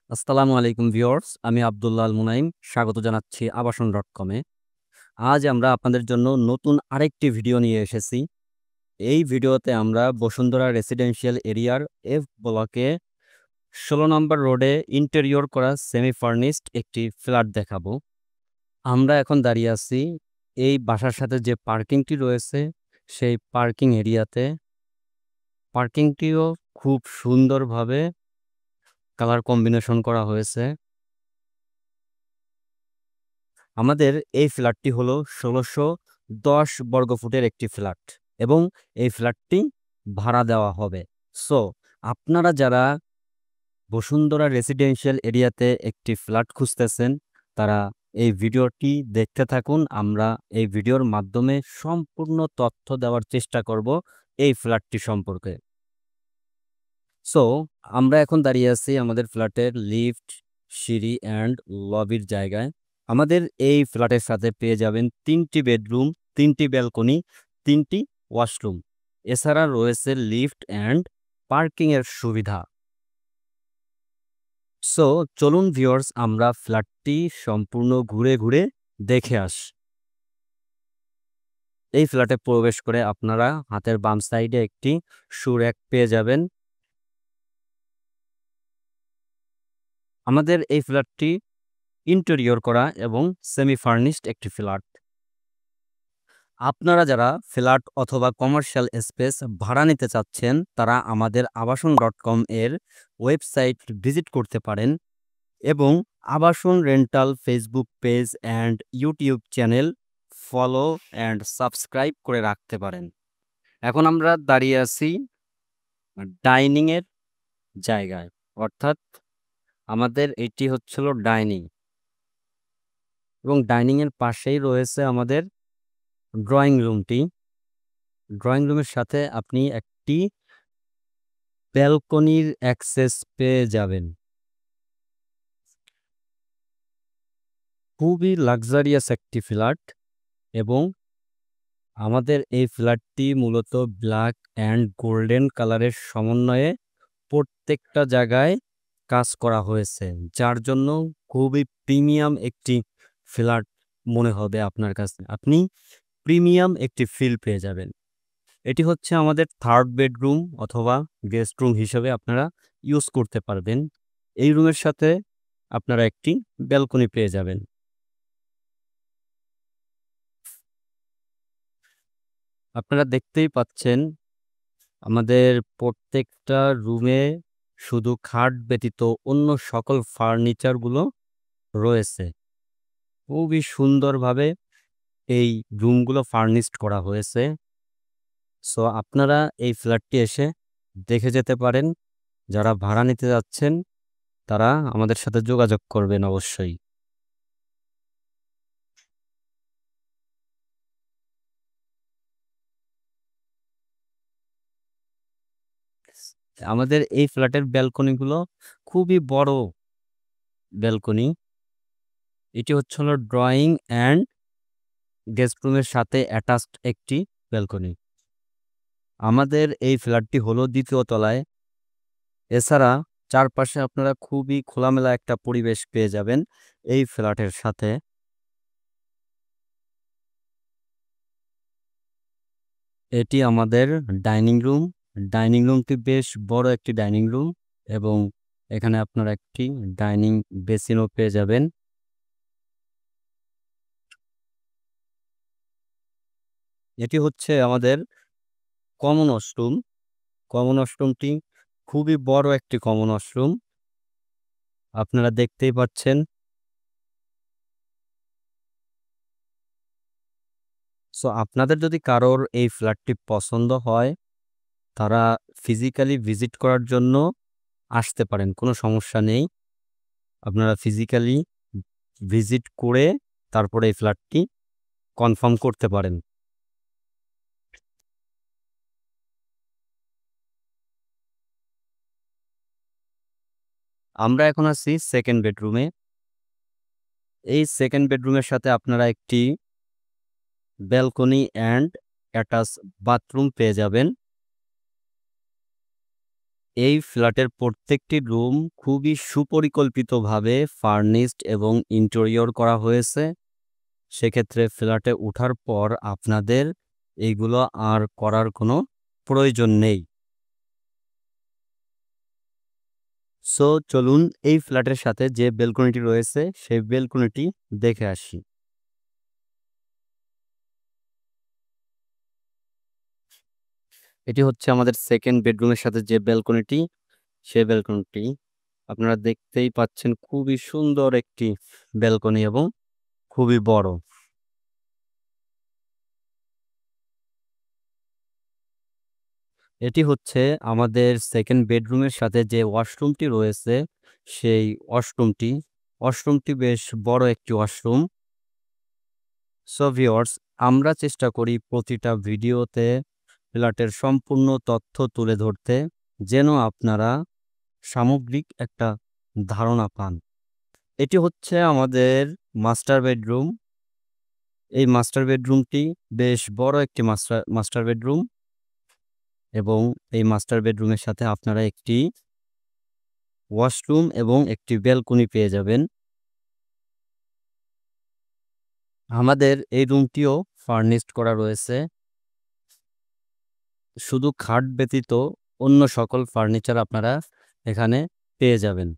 আসসালামু আলাইকুম ভিউয়ার্স, আমি আব্দুল্লাহ আল মুনাইম স্বাগত জানাচ্ছি আবাসন.কম-এ। আজ আমরা আপনাদের জন্য নতুন আরেকটি ভিডিও নিয়ে এসেছি। এই ভিডিওতে আমরা বসুন্ধরা রেসিডেন্সিয়াল এরিয়ার এফ ব্লকে ১৬ নম্বর রোডে ইন্টেরিয়র করা সেমি ফার্নিশড একটি ফ্ল্যাট দেখাবো। আমরা এখন দাঁড়িয়ে আছি এই বাসার সাথে যে পার্কিংটি রয়েছে সেই পার্কিং এরিয়াতে। পার্কিংটিও খুব সুন্দরভাবে কালার কম্বিনেশন করা হয়েছে। আমাদের এই ফ্ল্যাটটি হলো ১৬১০ বর্গফুটের একটি ফ্ল্যাট এবং এই ফ্ল্যাটটি ভাড়া দেওয়া হবে। সো আপনারা যারা বসুন্ধরা রেসিডেন্সিয়াল এরিয়াতে একটি ফ্ল্যাট খুঁজতেছেন, তারা এই ভিডিওটি দেখতে থাকুন। আমরা এই ভিডিওর মাধ্যমে সম্পূর্ণ তথ্য দেওয়ার চেষ্টা করব এই ফ্ল্যাটটি সম্পর্কে। সো আমরা এখন দাঁড়িয়ে আছি আমাদের ফ্ল্যাটের লিফট, সিঁড়ি অ্যান্ড লবির জায়গায়। আমাদের এই ফ্ল্যাটের সাথে পেয়ে যাবেন ৩টি বেডরুম, ৩টি ব্যালকনি, ৩টি ওয়াশরুম। এছাড়া রয়েছে লিফট অ্যান্ড পার্কিংয়ের সুবিধা। সো চলুন ভিউয়ার্স, আমরা ফ্ল্যাটটি সম্পূর্ণ ঘুরে ঘুরে দেখে আসি। এই ফ্ল্যাটে প্রবেশ করে আপনারা হাতের বাম সাইডে একটি শু র‍্যাক পেয়ে যাবেন। আমাদের এই ফ্ল্যাটটি ইন্টেরিয়র করা এবং সেমি ফার্নিশড একটি ফ্ল্যাট। আপনারা যারা ফ্ল্যাট অথবা কমার্শিয়াল স্পেস ভাড়া নিতে চাচ্ছেন, তারা আমাদের আবাসন.কম এর ওয়েবসাইট ভিজিট করতে পারেন এবং আবাসন rental Facebook page and YouTube channel follow and subscribe করে রাখতে পারেন। এখন আমরা দাঁড়িয়ে আছি ডাইনিংয়ের জায়গায়, অর্থাৎ আমাদের এটি হচ্ছিল ডাইনিং এবং ডাইনিংয়ের পাশেই রয়েছে আমাদের ড্রয়িং রুমটি। ড্রয়িং রুমের সাথে আপনি একটি ব্যালকনির অ্যাক্সেস পেয়ে যাবেন। খুবই লাক্সারিয়াস একটি ফ্ল্যাট এবং আমাদের এই ফ্ল্যাটটি মূলত ব্ল্যাক অ্যান্ড গোল্ডেন কালারের সমন্বয়ে প্রত্যেকটা জায়গায় কাজ করা হয়েছে, যার জন্য খুবই প্রিমিয়াম একটি ফ্ল্যাট মনে হবে আপনার কাছে। আপনি প্রিমিয়াম একটি ফিল পেয়ে যাবেন। এটি হচ্ছে আমাদের থার্ড বেডরুম অথবা গেস্ট রুম হিসেবে আপনারা ইউজ করতে পারবেন। এই রুমের সাথে আপনারা একটি ব্যালকনি পেয়ে যাবেন। আপনারা দেখতেই পাচ্ছেন আমাদের প্রত্যেকটা রুমে শুধু খাট ব্যতীত অন্য সকল ফার্নিচারগুলো রয়েছে। খুবই সুন্দরভাবে এই রুমগুলো ফার্নিশড করা হয়েছে। সো আপনারা এই ফ্ল্যাটটি এসে দেখে যেতে পারেন। যারা ভাড়া নিতে যাচ্ছেন তারা আমাদের সাথে যোগাযোগ করবেন অবশ্যই। আমাদের এই ফ্ল্যাটের ব্যালকনিগুলো খুবই বড় ব্যালকনি। এটি হচ্ছে হলো ড্রয়িং অ্যান্ড গেস্ট রুমের সাথে অ্যাটাচড একটি ব্যালকনি। আমাদের এই ফ্ল্যাটটি হলো ২য় তলায়। এছাড়া চারপাশে আপনারা খুবই খোলামেলা একটা পরিবেশ পেয়ে যাবেন এই ফ্ল্যাটের সাথে। এটি আমাদের ডাইনিং রুম। ডাইনিং রুমটি বেশ বড় একটি ডাইনিং রুম এবং এখানে আপনারা একটি ডাইনিং বেসিনও পেয়ে যাবেন। এটি হচ্ছে আমাদের কমন ওয়াশরুম। কমন ওয়াশরুমটি খুবই বড় একটি কমন ওয়াশরুম। আপনারা দেখতেই পাচ্ছেন। সো আপনাদের যদি কারোর এই ফ্ল্যাটটি পছন্দ হয়, তারা ফিজিক্যালি ভিজিট করার জন্য আসতে পারেন, কোনো সমস্যা নেই। আপনারা ফিজিক্যালি ভিজিট করে তারপরে এই ফ্ল্যাটটি কনফার্ম করতে পারেন। আমরা এখন আছি সেকেন্ড বেডরুমে। এই সেকেন্ড বেডরুমের সাথে আপনারা একটি ব্যালকনি অ্যান্ড অ্যাটাচ বাথরুম পেয়ে যাবেন। এই ফ্ল্যাটের প্রত্যেকটি রুম খুবই সুপরিকল্পিতভাবে ফার্নিশড এবং ইন্টেরিয়র করা হয়েছে। সেক্ষেত্রে ফ্ল্যাটে ওঠার পর আপনাদের এইগুলো আর করার কোনো প্রয়োজন নেই। সো চলুন এই ফ্ল্যাটের সাথে যে ব্যালকনিটি রয়েছে সেই ব্যালকনিটি দেখে আসি। এটি হচ্ছে আমাদের সেকেন্ড বেডরুমের সাথে যে ব্যালকনিটি, সেই ব্যালকনিটি আপনারা দেখতেই পাচ্ছেন, খুবই সুন্দর একটি ব্যালকনি এবং খুবই বড়। এটি হচ্ছে আমাদের সেকেন্ড বেডরুমের সাথে যে ওয়াশরুমটি রয়েছে সেই ওয়াশরুমটি বেশ বড় একটি ওয়াশরুম। সো ভিউয়ার্স, আমরা চেষ্টা করি প্রতিটা ভিডিওতে ফ্ল্যাটের সম্পূর্ণ তথ্য তুলে ধরতে, যেন আপনারা সামগ্রিক একটা ধারণা পান। এটি হচ্ছে আমাদের মাস্টার বেডরুম। এই মাস্টার বেডরুমটি বেশ বড় একটি মাস্টার বেডরুম এবং এই মাস্টার বেডরুমের সাথে আপনারা একটি ওয়াশরুম এবং একটি ব্যালকনি পেয়ে যাবেন। আমাদের এই রুমটিও ফার্নিশড করা রয়েছে। শুধু খাট ব্যতীত অন্য সকল ফার্নিচার আপনারা এখানে পেয়ে যাবেন।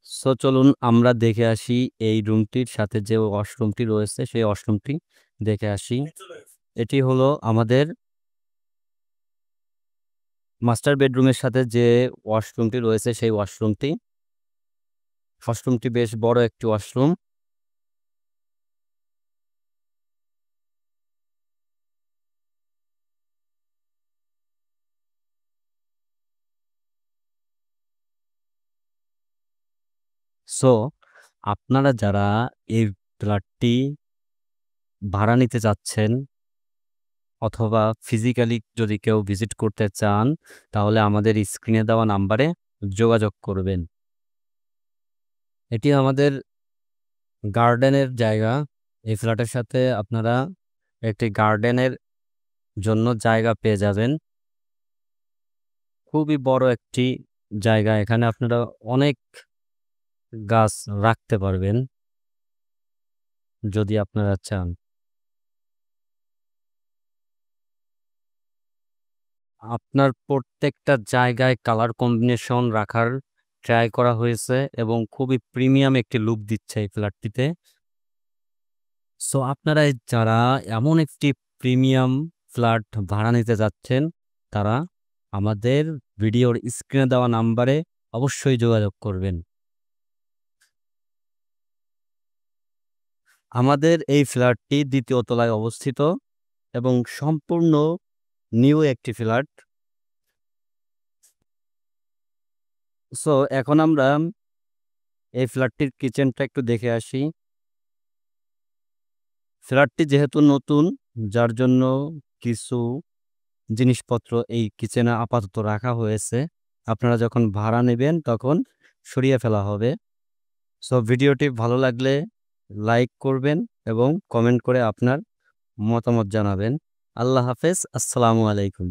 সো চলুন আমরা দেখে আসি এই রুমটির সাথে যে ওয়াশরুমটি রয়েছে সেই ওয়াশরুমটি দেখে আসি। এটি হলো আমাদের মাস্টার বেডরুমের সাথে যে ওয়াশরুমটি রয়েছে সেই ওয়াশরুমটি বেশ বড় একটি ওয়াশরুম। সো আপনারা যারা এই ফ্ল্যাটটি ভাড়া নিতে চাচ্ছেন অথবা ফিজিক্যালি যদি কেউ ভিজিট করতে চান, তাহলে আমাদের স্ক্রিনে দেওয়া নাম্বারে যোগাযোগ করবেন। এটি আমাদের গার্ডেনের জায়গা। এই ফ্ল্যাটের সাথে আপনারা একটি গার্ডেনের জন্য জায়গা পেয়ে যাবেন। খুবই বড় একটি জায়গা, এখানে আপনারা অনেক গাছ রাখতে পারবেন যদি আপনারা চান। আপনার প্রত্যেকটা জায়গায় কালার কম্বিনেশন রাখার ট্রাই করা হয়েছে এবং খুবই প্রিমিয়াম একটি লুক দিচ্ছে এই ফ্ল্যাটটিতে। সো আপনারা যারা এমন একটি প্রিমিয়াম ফ্ল্যাট ভাড়া নিতে যাচ্ছেন, তারা আমাদের ভিডিওর স্ক্রিনে দেওয়া নাম্বারে অবশ্যই যোগাযোগ করবেন। আমাদের এই ফ্ল্যাটটি দ্বিতীয় তলায় অবস্থিত এবং সম্পূর্ণ নিউ একটি ফ্ল্যাট। সো এখন আমরা এই ফ্ল্যাটটির কিচেনটা একটু দেখে আসি। ফ্ল্যাটটি যেহেতু নতুন, যার জন্য কিছু জিনিসপত্র এই কিচেনে আপাতত রাখা হয়েছে। আপনারা যখন ভাড়া নেবেন তখন সরিয়ে ফেলা হবে। সো ভিডিওটি ভালো লাগলে লাইক করবেন এবং কমেন্ট করে আপনার মতামত জানাবেন। আল্লাহ হাফেজ, আসসালামু আলাইকুম।